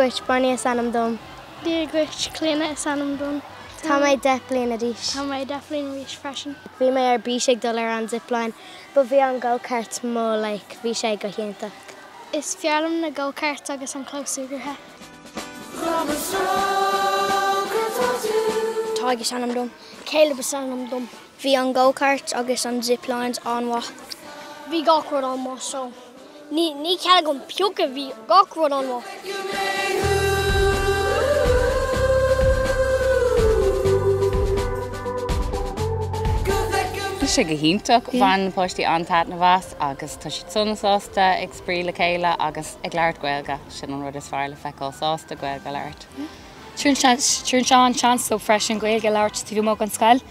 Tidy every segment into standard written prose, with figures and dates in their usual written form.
Díagúirt Barney sanam dom. Díagúirt Cléanna sanam dom. Tá méid 10 bliain a rís. Tá méid 10 bliain a rís freisin. Bhí mé ar bíseag dul ar an zipline, but bhí an go-kart mó bhí sé go chéantach. Is fearlam na go-kart agus an clósúgartha. Táige sanam dom. Caleb sanam dom. Bhí an go-kart agus an ziplines anha. Bhí gachród anha so. Ní ceala go piúca bhí gachród anha. sé go híntaach bhain postí antát na bhas agus tá si sunsásta ag sprí le chéile agus ag leart Gaeilge sin an rud is fearr le feiceáil sásta Gaeilge leart. Trún seán chans so freisin Gaeilge leart tí bhí móg an scail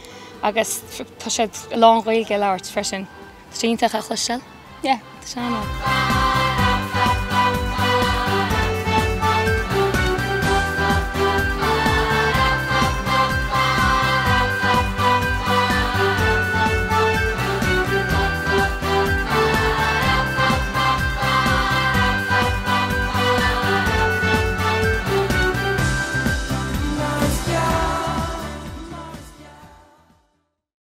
agus tá sé lán Gaeilge leart freisin. Tá sé ítach a chluisteil? Yeah, tá seán.